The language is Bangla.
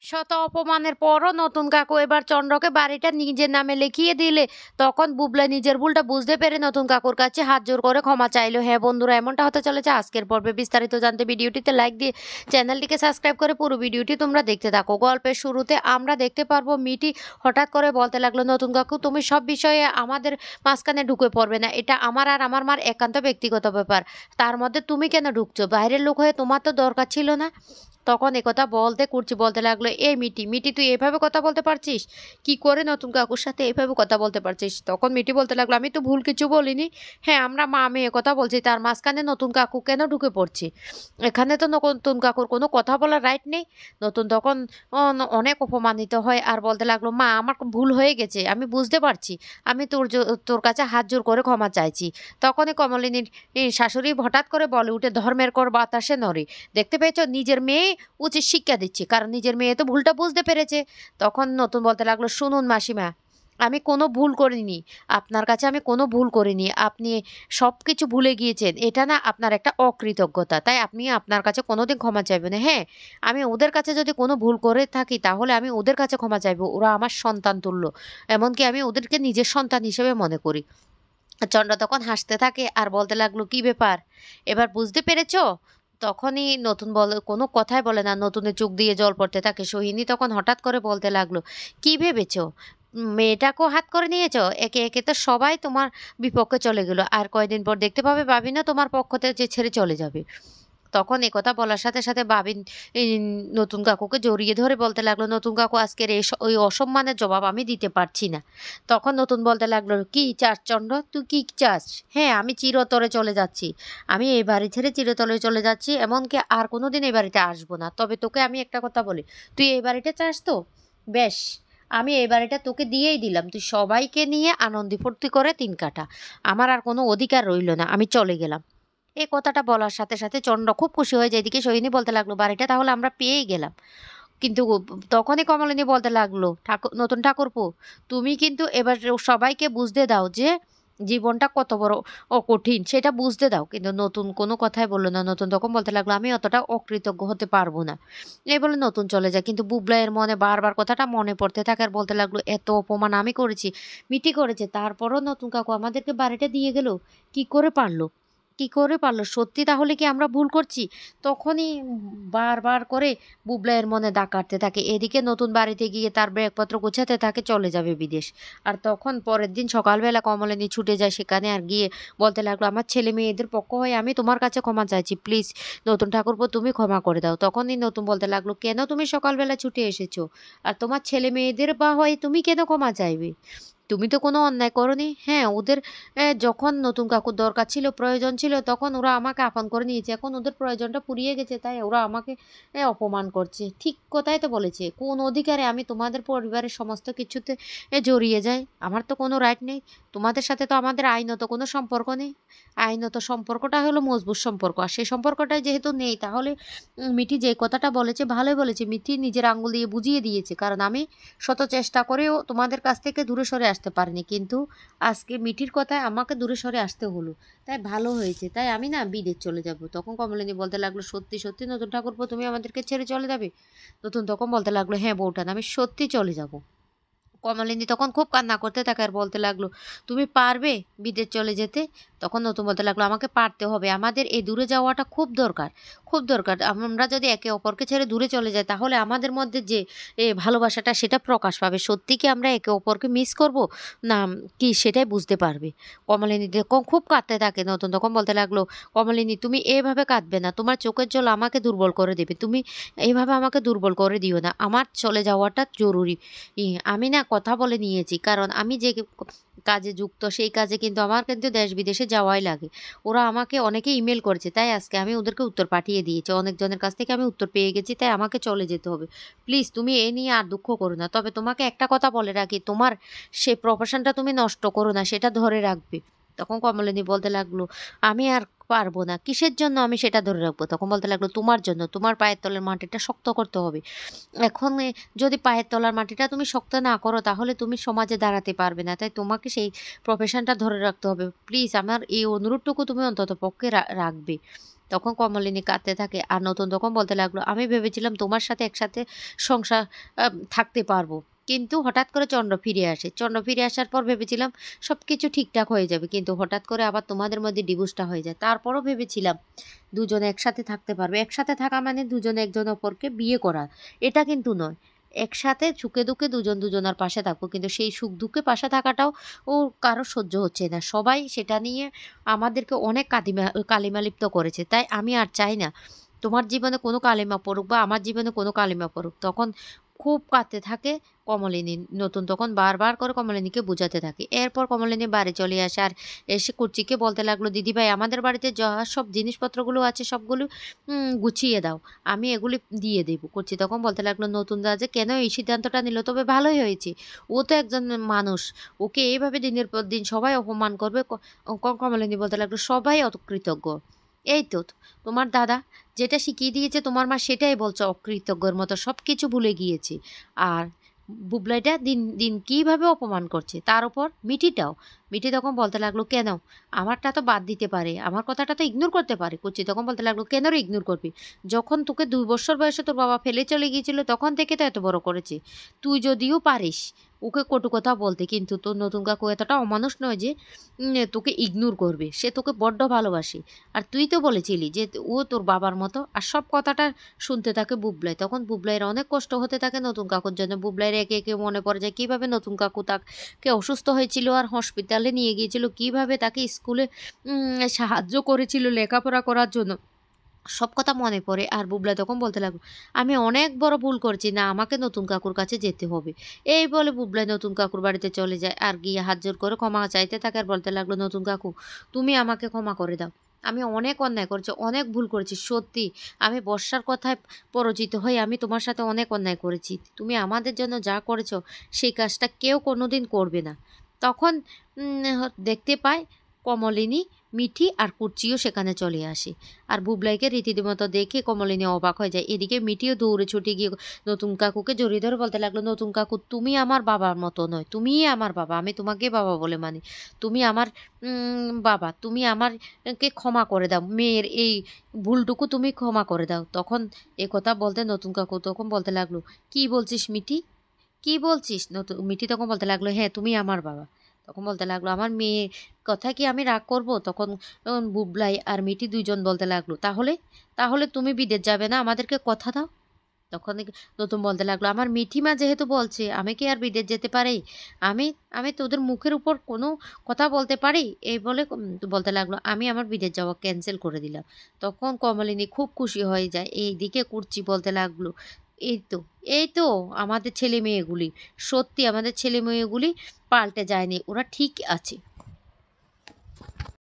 শত অপমানের পরও নতুন কাকু এবার চন্দ্রকে বাড়িটা নিজের নামে লিখিয়ে দিলে তখন বুবলা নিজের ভুলটা বুঝতে পেরে নতুন কাকুর কাছে হাত জোর করে ক্ষমা চাইলো। হ্যাঁ বন্ধুরা, এমনটা হতে চলেছে আজকের পর্বে। বিস্তারিত জানতে ভিডিওটিতে লাইক দিয়ে চ্যানেলটিকে সাবস্ক্রাইব করে পুরো ভিডিওটি তোমরা দেখতে থাকো। গল্পের শুরুতে আমরা দেখতে পারবো মিটি হঠাৎ করে বলতে লাগলো, নতুন কাকু তুমি সব বিষয়ে আমাদের মাঝখানে ঢুকে পড়বে না, এটা আমার আর আমার মার একান্ত ব্যক্তিগত ব্যাপার। তার মধ্যে তুমি কেন ঢুকছো? বাইরের লোক হয়ে তোমার তো দরকার ছিল না। তখন একথা বলতে কুর্চি বলতে লাগলো, এই মিটি মিটি তুই এভাবে কথা বলতে পারছিস? কি করে নতুন কাকুর সাথে এভাবে কথা বলতে পারছিস? তখন মিটি বলতে লাগলো, আমি তো ভুল কিছু বলিনি। হ্যাঁ আমরা মা মেয়ে কথা বলছি, তার মাঝখানে নতুন কাকু কেন ঢুকে পড়ছি? এখানে তো নতুন কাকুর কোনো কথা বলার রাইট নেই। নতুন তখন অনেক অপমানিত হয় আর বলতে লাগলো, মা আমার ভুল হয়ে গেছে, আমি বুঝতে পারছি। আমি তোর কাছে হাত জোর করে ক্ষমা চাইছি। তখনই কমলিনীর শাশুড়ি হঠাৎ করে বলে উঠে, ধর্মের কর বাতাসে নড়ে। দেখতে পেয়েছ, নিজের মেয়ে উচিত শিক্ষা দিচ্ছি, কারণ নিজের মেয়ে তো ভুলটা বুঝতে পেরেছে। তখন নতুন বলতে লাগলো, শুনুন মাসিমা, আমি কোনো ভুল করিনি। আপনার কাছে আমি কোনো ভুল করিনি। আপনি সব কিছু ভুলে গিয়েছেন, এটা না আপনার একটা অকৃতজ্ঞতা, তাই আপনি আপনার কাছে কোনোদিন ক্ষমা চাইবেন না। হ্যাঁ, আমি ওদের কাছে যদি কোনো ভুল করে থাকি তাহলে আমি ওদের কাছে ক্ষমা চাইবো। ওরা আমার সন্তান তুল্য, এমনকি আমি ওদেরকে নিজের সন্তান হিসেবে মনে করি। চন্দ্র তখন হাসতে থাকে আর বলতে লাগলো, কি ব্যাপার, এবার বুঝতে পেরেছো? তখনই নতুন বলে, কোনো কথাই বলে না, নতুনের চোখ দিয়ে জল পড়তে থাকে। সোহিনী তখন হঠাৎ করে বলতে লাগলো, কি ভেবেছো মেয়েটাকেও হাত করে নিয়েছো? একে একে তো সবাই তোমার বিপক্ষে চলে গেলো, আর কয়দিন পর দেখতে পাবে বাবিনও তোমার পক্ষ থেকে যে ছেড়ে চলে যাবে। তখন একথা বলার সাথে সাথে বাবিন এই নতুন কাকুকে জড়িয়ে ধরে বলতে লাগলো, নতুন কাকু আজকের ওই অসম্মানের জবাব আমি দিতে পারছি না। তখন নতুন বলতে লাগলো, কি চাস চন্দ্র, তুই কি চাস? হ্যাঁ আমি চিরতরে চলে যাচ্ছি, আমি এই বাড়ি ছেড়ে চিরতরে চলে যাচ্ছি, এমনকি আর কোনোদিন এই বাড়িতে আসবো না। তবে তোকে আমি একটা কথা বলি, তুই এই বাড়িটা চাস তো? বেশ, আমি এই বাড়িটা তোকে দিয়েই দিলাম, তুই সবাইকে নিয়ে আনন্দি ফুর্তি করে দিন কাটা। আমার আর কোনো অধিকার রইল না, আমি চলে গেলাম। এই কথাটা বলার সাথে সাথে চন্দ্র খুব খুশি হয়ে যায়। এদিকে সোহিনী বলতে লাগলো, বাড়িটা তাহলে আমরা পেয়েই গেলাম। কিন্তু তখনই কমলিনী বলতে লাগলো, নতুন ঠাকুরপো, তুমি কিন্তু এবার সবাইকে বুঝতে দাও যে জীবনটা কত বড় কঠিন, সেটা বুঝতে দাও। কিন্তু নতুন কোনো কথাই বললো না। নতুন তখন বলতে লাগলো, আমি অতটা অকৃতজ্ঞ হতে পারবো না। এই বলে নতুন চলে যায়। কিন্তু বুবলাইয়ের মনে বারবার কথাটা মনে পড়তে থাকে আর বলতে লাগলো, এত অপমান আমি করেছি, মিটি করেছে, তারপরও নতুন কাকু আমাদেরকে বাড়িটা দিয়ে গেল, কি করে পারলো? কি করে পারলো? সত্যি তাহলে কি আমরা ভুল করছি? তখনই বারবার করে বুবলাইয়ের মনে দাগ কাটতে থাকে। এদিকে নতুন বাড়িতে গিয়ে তার ব্যাগপত্র গোছাতে থাকে, চলে যাবে বিদেশ। আর তখন পরের দিন সকালবেলা কমলিনী ছুটে যায় সেখানে আর গিয়ে বলতে লাগলো, আমার ছেলে মেয়েদের পক্ষ হয়ে আমি তোমার কাছে ক্ষমা চাইছি, প্লিজ নতুন ঠাকুরপো তুমি ক্ষমা করে দাও। তখনই নতুন বলতে লাগলো, কেন তুমি সকালবেলা ছুটে এসেছো? আর তোমার ছেলে মেয়েদের বা হয়ে তুমি কেন ক্ষমা চাইবে? তুমি তো কোনো অন্যায় করোনি। হ্যাঁ, ওদের যখন নতুন কাকুর দরকার ছিল, প্রয়োজন ছিল, তখন ওরা আমাকে আপন করে নিয়েছে। এখন ওদের প্রয়োজনটা ফুরিয়ে গেছে, তাই ওরা আমাকে অপমান করছে। ঠিক কথাই তো বলেছে। কোন অধিকারে আমি তোমাদের পরিবারের সমস্ত কিছুতে জড়িয়ে যাই? আমার তো কোনো রাইট নেই। তোমাদের সাথে তো আমাদের আইনত কোনো সম্পর্ক নেই। আইনত সম্পর্কটা হলো মজবুত সম্পর্ক। আর সেই সম্পর্কটাই যেহেতু নেই, তাহলে মিঠি যে কথাটা বলেছে ভালোই বলেছে। মিঠি নিজের আঙুল দিয়ে বুঝিয়ে দিয়েছে। কারণ আমি শত চেষ্টা করেও তোমাদের কাছ থেকে দূরে সরে আসতে পারিনি, কিন্তু আজকে মিঠির কথায় আমাকে দূরে সরে আসতে হলো। তাই ভালো হয়েছে, তাই আমি না বিদেশ চলে যাব। তখন কমলিনী বলতে লাগলো, সত্যি সত্যি নতুন ঠাকুরপো তুমি আমাদেরকে ছেড়ে চলে যাবে? নতুন তখন বলতে লাগলো, হ্যাঁ বউঠান, আমি সত্যি চলে যাব। কমলিনী তখন খুব কান্না করতে থাকে আর বলতে লাগলো, তুমি পারবে বিদেশ চলে যেতে? তখন নতুন বলতে লাগলো, আমাকে পারতে হবে, আমাদের এই দূরে যাওয়াটা খুব দরকার, খুব দরকার। আমরা যদি একে অপরকে ছেড়ে দূরে চলে যাই তাহলে আমাদের মধ্যে যে ভালোবাসাটা সেটা প্রকাশ পাবে। সত্যি কি আমরা একে অপরকে মিস করব না কি, সেটাই বুঝতে পারবে। কমলিনী দেখো খুব কাঁদতে থাকে। নতুন তখন বলতে লাগলো, কমলিনী তুমি এভাবে কাঁদবে না, তোমার চোখের জল আমাকে দুর্বল করে দেবে। তুমি এইভাবে আমাকে দুর্বল করে দিও না, আমার চলে যাওয়াটা জরুরি। আমি না কথা বলে নিয়েছি, কারণ আমি যে কাজে যুক্ত সেই কাজে কিন্তু আমার কিন্তু দেশ বিদেশে যাওয়াই লাগে। ওরা আমাকে অনেকে ইমেল করেছে, তাই আজকে আমি ওদেরকে উত্তর পাঠিয়ে দিয়েছি। অনেকজনের কাছ থেকে আমি উত্তর পেয়ে গেছি, তাই আমাকে চলে যেতে হবে। প্লিজ তুমি এ নিয়ে আর দুঃখ করো না। তবে তোমাকে একটা কথা বলে রাখি, তোমার সেই প্রফেশনটা তুমি নষ্ট করো না, সেটা ধরে রাখবে। তখন কমলিনী বলতে লাগলো, আমি আর পারবো না। কিসের জন্য আমি সেটা ধরে রাখবো? তখন বলতে লাগলো, তোমার জন্য, তোমার পায়ের তলের মাটিটা শক্ত করতে হবে। এখন যদি পায়ের তলার মাটিটা তুমি শক্ত না করো তাহলে তুমি সমাজে দাঁড়াতে পারবে না। তাই তোমাকে সেই প্রফেশনটা ধরে রাখতে হবে। প্লিজ আমার এই অনুরোধটুকু তুমি অন্তত পক্ষে রাখবে। তখন কমলিনী কাঁদতে থাকে আর নতুন তখন বলতে লাগলো, আমি ভেবেছিলাম তোমার সাথে একসাথে সংসার থাকতে পারবো। কিন্তু হঠাৎ করে চন্দ্র ফিরে আসে। চন্দ্র ফিরে আসার পর ভেবেছিলাম সবকিছু ঠিকঠাক হয়ে যাবে। কিন্তু হঠাৎ করে আবার তোমাদের মধ্যে ডিভোর্সটা হয়ে যায়। তারপরও ভেবেছিলাম দুজনে একসাথে থাকতে পারবে। একসাথে থাকা মানে দুজনে একজন অপরকে বিয়ে করা। এটা কিন্তু নয়। একসাথে সুখে দুঃখে দুজন দুজনার পাশে থাকবো। কিন্তু সেই সুখ দুঃখে পাশে থাকাটাও কারো সহ্য হচ্ছে না। সবাই সেটা নিয়ে আমাদেরকে অনেক কালিমালিপ্ত করেছে। তাই আমি আর চাই না তোমার জীবনে কোনো কালিমা পড়ুক বা আমার জীবনে কোনো কালিমা পড়ুক। তখন খুব কাঁদতে থাকে কমলিনী। নতুন তখন বারবার করে কমলিনীকে বুঝাতে থাকে। এরপর কমলিনী বাড়ি চলে আসে আর এসে কুচিকে বলতে লাগলো, দিদিভাই আমাদের বাড়িতে যা সব জিনিসপত্রগুলো আছে সবগুলো গুছিয়ে দাও। আমি এগুলি দিয়ে দেব। কুচি তখন বলতে লাগলো, নতুন দা যে কেন এই সিদ্ধান্তটা নিল? তবে ভালোই হয়েছে। ও তো একজন মানুষ। ওকে এইভাবে দিনের পর দিন সবাই অপমান করবে। কমলিনী বলতে লাগলো, সবাই অকৃতজ্ঞ। এই তো তোমার দাদা যেটা শিখিয়ে দিয়েছে তোমার মা সেটাই বলছো অকৃতজ্ঞর মতো সবকিছু ভুলে গিয়েছি। আর বুবলাইটা দিন দিন কিভাবে অপমান করছে, তার উপর মিঠিটাও। মিঠি তখন বলতে লাগলো, কেন? আমারটা তো বাদ দিতে পারে, আমার কথাটা তো ইগনোর করতে পারে। কুচি তখন বলতে লাগলো, কেন রে ইগনোর করবি? যখন তোকে 2 বছর বয়সে তোর বাবা ফেলে চলে গিয়েছিল তখন থেকে তো এত বড় করেছে। তুই যদিও পারিস ওকে কটু কথা বলতে, কিন্তু তোর নতুন কাকু এতটা অমানুষ নয় যে তোকে ইগনোর করবে। সে তোকে বড্ড ভালোবাসে। আর তুই তো বলেছিলি যে ও তোর বাবার মতো। আর সব কথাটা শুনতে থাকে বুবলাই। তখন বুবলাইয়ের অনেক কষ্ট হতে থাকে নতুন কাকুর জন্য। বুবলাইয়ের একে একে মনে পড়ে যায় কীভাবে নতুন কাকু তাকে অসুস্থ হয়েছিল আর হসপিটালে নিয়ে গিয়েছিল, কীভাবে তাকে স্কুলে সাহায্য করেছিল লেখাপড়া করার জন্য। সব কথা মনে পড়ে আর বুবলাই তখন বলতে লাগলো, আমি অনেক বড় ভুল করছি না, আমাকে নতুন কাকুর কাছে যেতে হবে। এই বলে বুবলাই নতুন কাকুর বাড়িতে চলে যায় আর গিয়ে হাত জোর করে ক্ষমা চাইতে থাকে আর বলতে লাগলো, নতুন কাকু তুমি আমাকে ক্ষমা করে দাও। আমি অনেক অন্যায় করেছি, অনেক ভুল করেছি সত্যি। আমি বর্ষার কথায় পরিচিত হয়ে আমি তোমার সাথে অনেক অন্যায় করেছি। তুমি আমাদের জন্য যা করেছো সেই কাজটা কেউ কোনোদিন করবে না। তখন দেখতে পায় কমলিনী, মিঠি আর কুর্চিও সেখানে চলে আসে। আর বুবলাইকে রীতিমতো দেখে কমলিনী অবাক হয়ে যায়। এদিকে মিঠিও দৌড়ে ছুটে গিয়ে নতুন কাকুকে জড়িয়ে ধরে বলতে লাগলো, নতুন কাকু তুমি আমার বাবার মতো নয়, তুমিই আমার বাবা, আমি তোমাকে বাবা বলে মানি। তুমি আমার বাবা, তুমি আমারকে ক্ষমা করে দাও, মেয়ের এই ভুলটুকু তুমি ক্ষমা করে দাও। তখন এ কথা বলতে নতুন কাকু তখন বলতে লাগলো, কি বলছিস মিঠি? কি বলছিস? মিঠি তখন বলতে লাগলো, হ্যাঁ তুমি আমার বাবা। তখন বলতে লাগলো, আমার মেয়ে কথা কি আমি রাগ করব? তখন বুবলাই আর মিঠি ২ জন বলতে লাগলো, তাহলে তাহলে তুমি বিদেশ যাবে না, আমাদেরকে কথা দাও। তখন নতুন বলতে লাগলো, আমার মিঠিমা যেহেতু বলছে আমি কি আর বিদেশ যেতে পারি? আমি আমি তোদের মুখের উপর কোনো কথা বলতে পারি? এই বলে বলতে লাগলো, আমি আমার বিদেশ যাওয়া ক্যান্সেল করে দিলাম। তখন কমলিনী খুব খুশি হয়ে যায়। এইদিকে কুর্চি বলতে লাগলো, এই তো এই তো আমাদের ছেলে মেয়েগুলি, সত্যি আমাদের ছেলে মেয়েগুলি পাল্টে যায়নি, ওরা ঠিক আছে।